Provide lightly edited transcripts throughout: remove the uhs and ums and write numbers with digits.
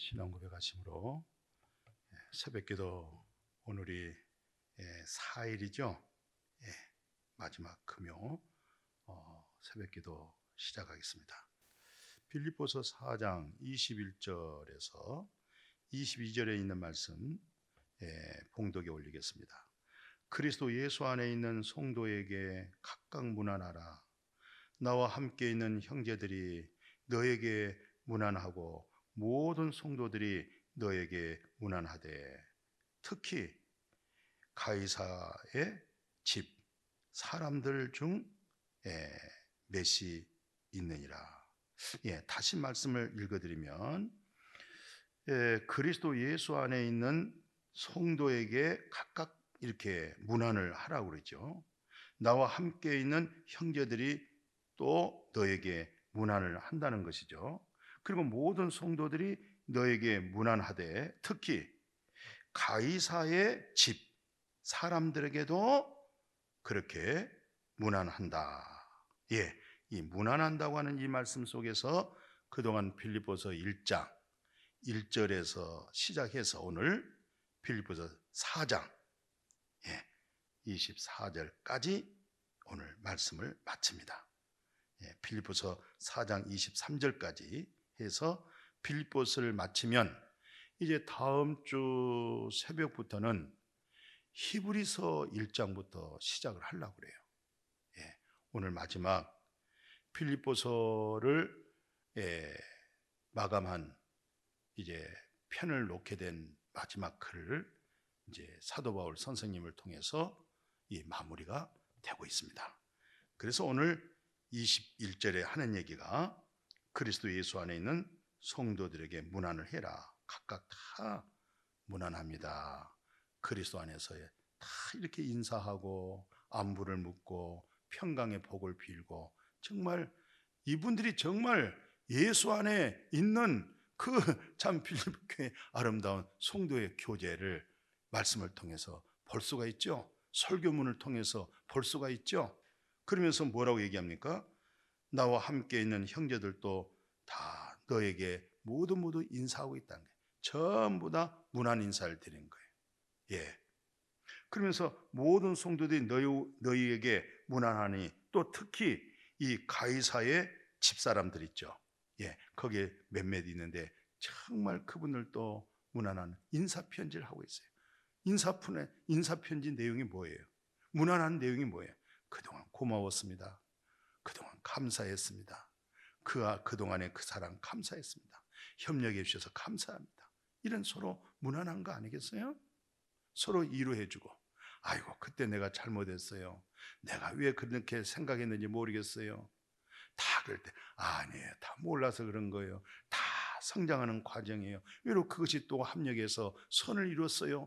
신앙 고백하심으로 새벽기도 오늘이 4일이죠. 마지막 금요 새벽기도 시작하겠습니다. 빌립보서 4장 21절에서 22절에 있는 말씀 봉독에 올리겠습니다. 그리스도 예수 안에 있는 성도에게 각각 문안하라. 나와 함께 있는 형제들이 너에게 문안하고 모든 성도들이 너에게 문안하되 특히 가이사의 집 사람들 중 몇이 있느니라. 다시 말씀을 읽어드리면 그리스도 예수 안에 있는 성도에게 각각 이렇게 문안을 하라고 그러죠. 나와 함께 있는 형제들이 또 너에게 문안을 한다는 것이죠. 그리고 모든 성도들이 너에게 문안하되 특히 가이사의 집 사람들에게도 그렇게 문안한다. 이 문안한다고 하는 이 말씀 속에서 그동안 빌립보서 1장 1절에서 시작해서 오늘 빌립보서 4장 24절까지 오늘 말씀을 마칩니다. 빌립보서 4장 23절까지 해서 빌립보서를 마치면 이제 다음 주 새벽부터는 히브리서 1장부터 시작을 하려고 그래요. 오늘 마지막 빌립보서를 마감한 이제 편을 놓게 된 마지막 글을 이제 사도 바울 선생님을 통해서 이 마무리가 되고 있습니다. 그래서 오늘 21절에 하는 얘기가 그리스도 예수 안에 있는 성도들에게 문안을 해라. 각각 다 문안합니다. 그리스도 안에서 다 이렇게 인사하고 안부를 묻고 평강의 복을 빌고 정말 이분들이 정말 예수 안에 있는 그 참 빌립보교의 아름다운 성도의 교제를 말씀을 통해서 볼 수가 있죠. 설교문을 통해서 볼 수가 있죠. 그러면서 뭐라고 얘기합니까? 나와 함께 있는 형제들도 다 너에게 모두 인사하고 있다는 거예요. 전부 다 문안 인사를 드린 거예요. 그러면서 모든 성도들이 너희에게 문안하니 또 특히 이 가이사의 집사람들 있죠. 거기에 몇몇 있는데 정말 그분들도 문안하는 인사편지를 하고 있어요. 인사편지 내용이 뭐예요? 문안하는 내용이 뭐예요? 그동안 고마웠습니다. 그동안 감사했습니다. 그동안의 그 사랑 감사했습니다. 협력해 주셔서 감사합니다. 이런 서로 문안한 거 아니겠어요? 서로 위로해주고 아이고 그때 내가 잘못했어요. 내가 왜 그렇게 생각했는지 모르겠어요. 다 그럴 때 아니에요. 다 몰라서 그런 거예요. 다 성장하는 과정이에요. 왜로 그것이 또 합력해서 선을 이뤘어요.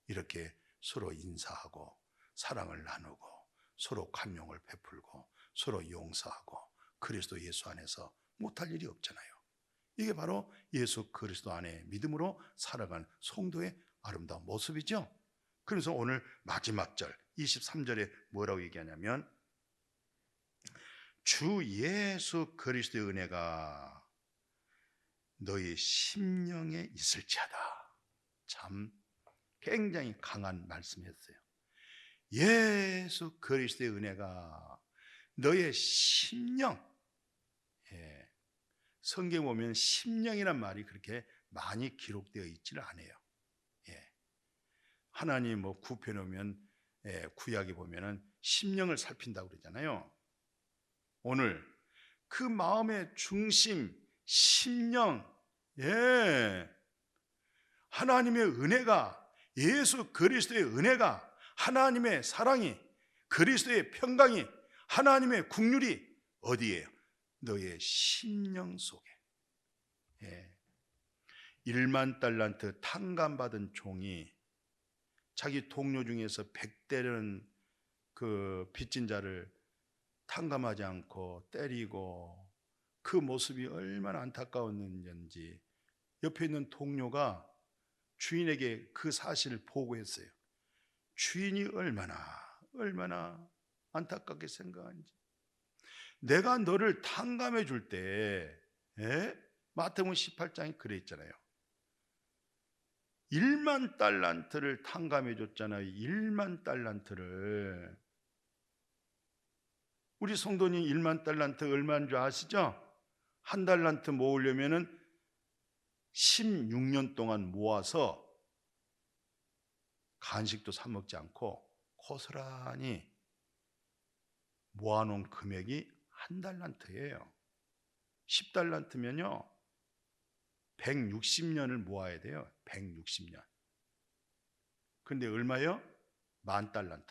이렇게 서로 인사하고 사랑을 나누고 서로 관용을 베풀고 서로 용서하고 그리스도 예수 안에서 못할 일이 없잖아요. 이게 바로 예수 그리스도 안에 믿음으로 살아간 성도의 아름다운 모습이죠. 그래서 오늘 마지막 절 23절에 뭐라고 얘기하냐면 주 예수 그리스도의 은혜가 너희 심령에 있을지어다. 참 굉장히 강한 말씀이었어요. 예수 그리스도의 은혜가 너의 심령, 성경에 보면 심령이란 말이 그렇게 많이 기록되어 있지는 않아요. 하나님 구편에 보면 구약에 보면은 심령을 살핀다고 그러잖아요. 오늘 그 마음의 중심, 심령, 하나님의 은혜가 예수 그리스도의 은혜가 하나님의 사랑이 그리스도의 평강이 하나님의 국률이 어디예요? 너의 심령 속에. 1만 달란트 탕감받은 종이 자기 동료 중에서 100대는 그 빚진 자를 탕감하지 않고 때리고 그 모습이 얼마나 안타까웠는지 옆에 있는 동료가 주인에게 그 사실을 보고했어요. 주인이 얼마나 안타깝게 생각하는지. 내가 너를 탕감해 줄 때 마태복음 18장에 그래 있잖아요. 1만 달란트를 탕감해 줬잖아요. 1만 달란트를. 우리 성도님 1만 달란트 얼마인 줄 아시죠? 한 달란트 모으려면은 16년 동안 모아서 간식도 사 먹지 않고 고스란히 모아놓은 금액이 한 달란트예요. 10달란트면요 160년을 모아야 돼요. 160년. 근데 얼마요? 10,000달란트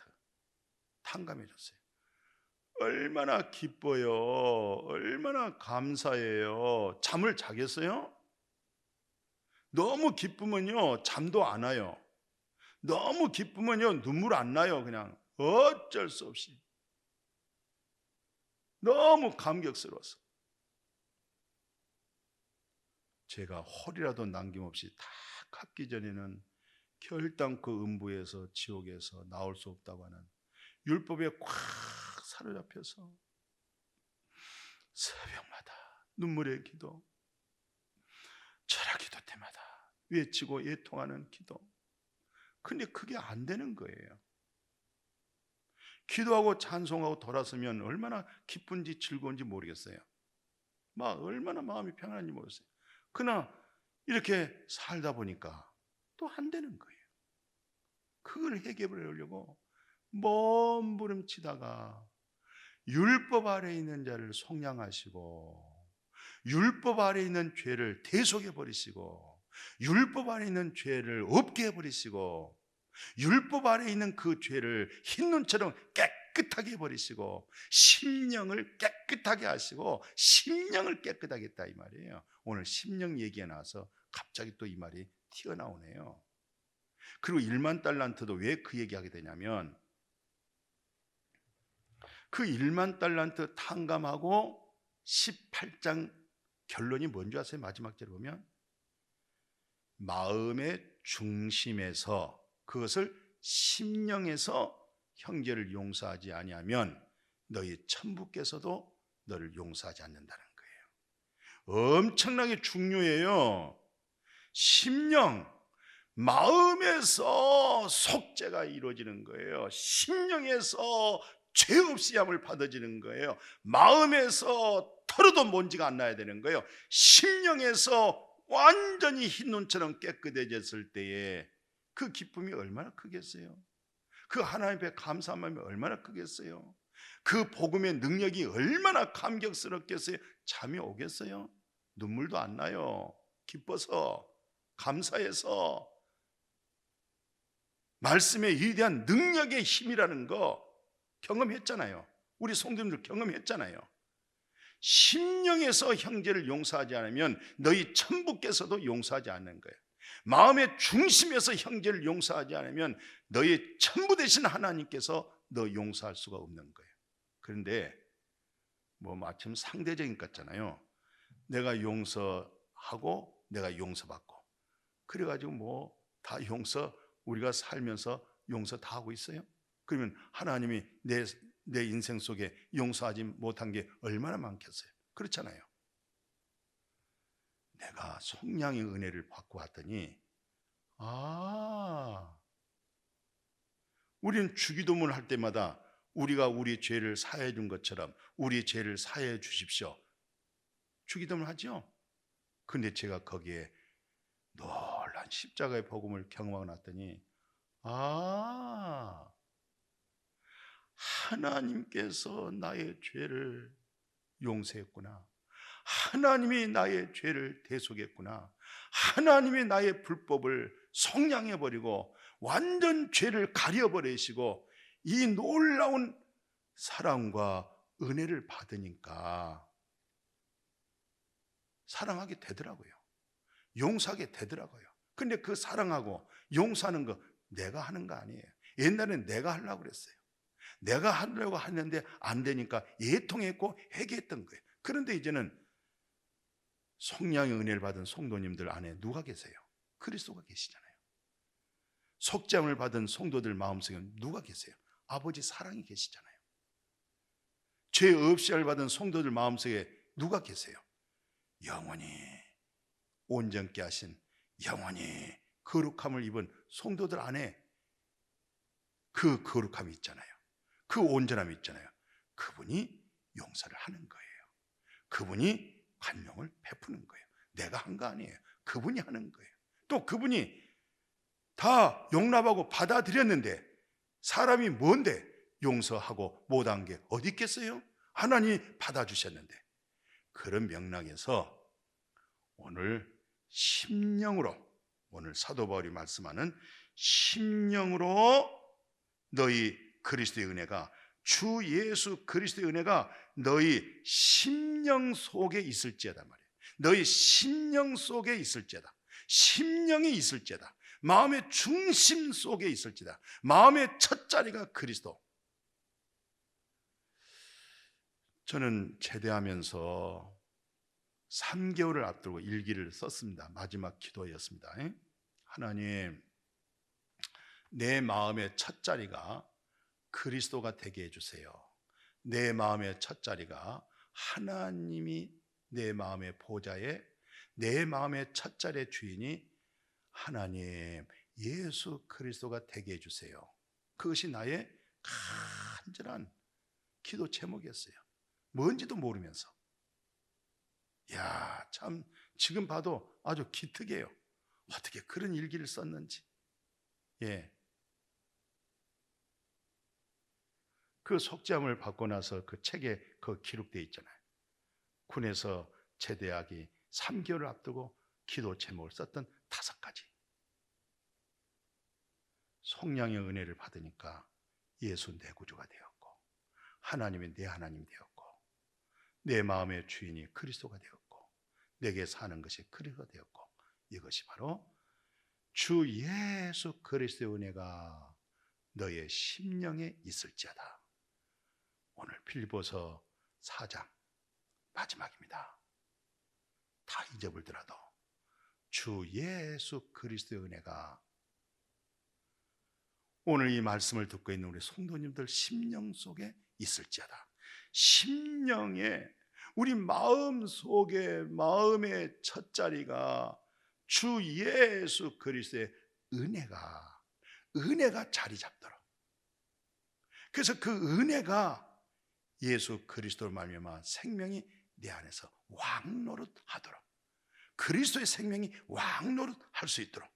탕감해 줬어요. 얼마나 기뻐요. 얼마나 감사해요. 잠을 자겠어요? 너무 기쁘면요 잠도 안 와요. 너무 기쁘면요 눈물 안 나요. 그냥 어쩔 수 없이 너무 감격스러워서 제가 홀이라도 남김없이 다 갚기 전에는 결단코 음부에서 지옥에서 나올 수 없다고 하는 율법에 꽉 사로잡혀서 새벽마다 눈물의 기도, 철학 기도 때마다 외치고 애통하는 기도. 근데 그게 안 되는 거예요. 기도하고 찬송하고 돌아서면 얼마나 기쁜지 즐거운지 모르겠어요. 막 얼마나 마음이 평안한지 모르겠어요. 그러나 이렇게 살다 보니까 또 안 되는 거예요. 그걸 해결하려고 몸부림치다가 율법 아래에 있는 자를 속량하시고 율법 아래에 있는 죄를 대속해 버리시고 율법 아래에 있는 죄를 없게 해버리시고 율법 아래에 있는 그 죄를 흰눈처럼 깨끗하게 해버리시고 심령을 깨끗하게 하시고 심령을 깨끗하게 했다 이 말이에요. 오늘 심령 얘기가 나와서 갑자기 또 이 말이 튀어나오네요. 그리고 1만 달란트도 왜 그 얘기하게 되냐면 그 1만 달란트 탕감하고 18장 결론이 뭔지 아세요? 마지막 절에 보면 마음의 중심에서 그것을 심령에서 형제를 용서하지 아니하면 너희 천부께서도 너를 용서하지 않는다는 거예요. 엄청나게 중요해요. 심령, 마음에서 속죄가 이루어지는 거예요. 심령에서 죄 없이 함을 받아지는 거예요. 마음에서 털어도 먼지가 안 나야 되는 거예요. 심령에서 완전히 흰 눈처럼 깨끗해졌을 때에 그 기쁨이 얼마나 크겠어요? 그 하나님 앞에 감사한 마음이 얼마나 크겠어요? 그 복음의 능력이 얼마나 감격스럽겠어요? 잠이 오겠어요? 눈물도 안 나요. 기뻐서, 감사해서. 말씀의 위대한 능력의 힘이라는 거 경험했잖아요. 우리 성도님들 경험했잖아요. 심령에서 형제를 용서하지 않으면 너희 천부께서도 용서하지 않는 거예요. 마음의 중심에서 형제를 용서하지 않으면 너희 천부 되신 하나님께서 너 용서할 수가 없는 거예요. 그런데 뭐 마침 상대적인 것 같잖아요. 내가 용서하고 내가 용서받고 그래가지고 뭐 다 용서 우리가 살면서 용서 다 하고 있어요? 그러면 하나님이 내 인생 속에 용서하지 못한 게 얼마나 많겠어요? 그렇잖아요. 내가 속량의 은혜를 받고 왔더니 우리는 주기도문을 할 때마다 우리가 우리 죄를 사해 준 것처럼 우리 죄를 사해 주십시오. 주기도문을 하죠. 근데 제가 거기에 놀란 십자가의 복음을 경험하고 났더니 하나님께서 나의 죄를 용서했구나. 하나님이 나의 죄를 대속했구나. 하나님이 나의 불법을 속량해버리고 완전 죄를 가려버리시고 이 놀라운 사랑과 은혜를 받으니까 사랑하게 되더라고요. 용서하게 되더라고요. 근데 그 사랑하고 용서하는 거 내가 하는 거 아니에요. 옛날엔 내가 하려고 그랬어요. 내가 하려고 했는데 안 되니까 애통했고 회개했던 거예요. 그런데 이제는 속량의 은혜를 받은 성도님들 안에 누가 계세요? 그리스도가 계시잖아요. 속죄함을 받은 성도들 마음속에 누가 계세요? 아버지 사랑이 계시잖아요. 죄 없이 받은 성도들 마음속에 누가 계세요? 영원히 온전케 하신 영원히 거룩함을 입은 성도들 안에 그 거룩함이 있잖아요. 그 온전함이 있잖아요. 그분이 용서를 하는 거예요. 그분이 관용을 베푸는 거예요. 내가 한 거 아니에요. 그분이 하는 거예요. 또 그분이 다 용납하고 받아들였는데 사람이 뭔데 용서하고 못한 게 어디 있겠어요? 하나님이 받아주셨는데, 그런 맥락에서 오늘 심령으로, 오늘 사도 바울이 말씀하는 심령으로 너희 그리스도의 은혜가, 주 예수 그리스도의 은혜가 너희 심령 속에 있을지어다 말이에요. 너희 심령 속에 있을지어다. 심령이 있을지어다. 마음의 중심 속에 있을지다. 마음의 첫 자리가 그리스도. 저는 제대하면서 3개월을 앞두고 일기를 썼습니다. 마지막 기도였습니다. 하나님, 내 마음의 첫 자리가 그리스도가 되게 해주세요. 내 마음의 첫 자리가 하나님이 내 마음의 보좌에, 내 마음의 첫 자리의 주인이 하나님 예수 그리스도가 되게 해주세요. 그것이 나의 간절한 기도 제목이었어요. 뭔지도 모르면서. 야, 참 지금 봐도 아주 기특해요. 어떻게 그런 일기를 썼는지. 예. 그 속죄함을 받고 나서 그 책에 그 기록되어 있잖아요. 군에서 제대하기 3개월을 앞두고 기도 제목을 썼던 5가지. 성령의 은혜를 받으니까 예수 내 구주가 되었고, 하나님이 내 하나님 되었고, 내 마음의 주인이 그리스도가 되었고, 내게 사는 것이 그리스도가 되었고, 이것이 바로 주 예수 그리스도의 은혜가 너의 심령에 있을지어다. 오늘 빌립보서 4장 마지막입니다. 다 잊어버리더라도 주 예수 그리스도의 은혜가 오늘 이 말씀을 듣고 있는 우리 성도님들 심령 속에 있을지어다. 심령에, 우리 마음 속에, 마음의 첫 자리가 주 예수 그리스도의 은혜가 자리 잡도록. 그래서 그 은혜가 예수 그리스도를 말미암아 생명이 내 안에서 왕노릇하도록, 그리스도의 생명이 왕노릇할 수 있도록,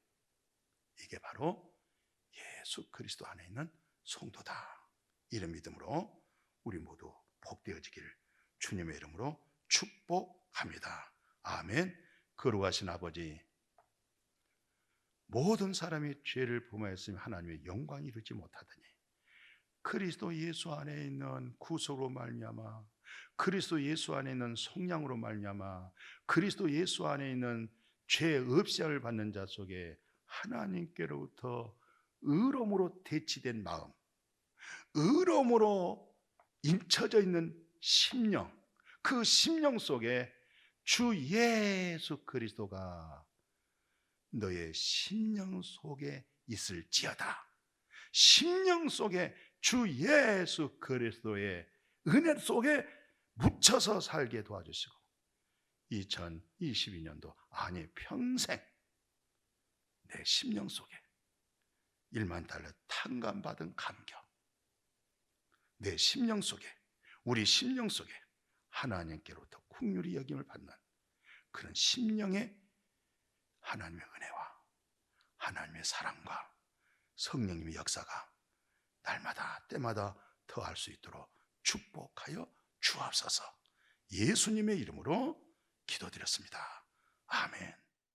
이게 바로 예수 그리스도 안에 있는 성도다. 이런 믿음으로 우리 모두 복되어지기를 주님의 이름으로 축복합니다. 아멘. 거룩하신 아버지, 모든 사람이 죄를 범하였으며 하나님의 영광이 이루지 못하더니 그리스도 예수 안에 있는 구속으로 말미암아, 그리스도 예수 안에 있는 성량으로 말미암아, 그리스도 예수 안에 있는 죄 없이 을 받는 자 속에 하나님께로부터 의로움으로 대치된 마음, 의로움으로 임쳐져 있는 심령, 그 심령 속에 주 예수 그리스도가 너의 심령 속에 있을지어다. 심령 속에 주 예수 그리스도의 은혜 속에 묻혀서 살게 도와주시고 2022년도 아니 평생 내 심령 속에 1만 달러 탕감받은 감격, 내 심령 속에, 우리 심령 속에 하나님께로부터 긍휼히 여김을 받는 그런 심령의 하나님의 은혜와 하나님의 사랑과 성령님의 역사가 날마다 때마다 더할 수 있도록 축복하여 주옵소서. 예수님의 이름으로 기도드렸습니다. 아멘.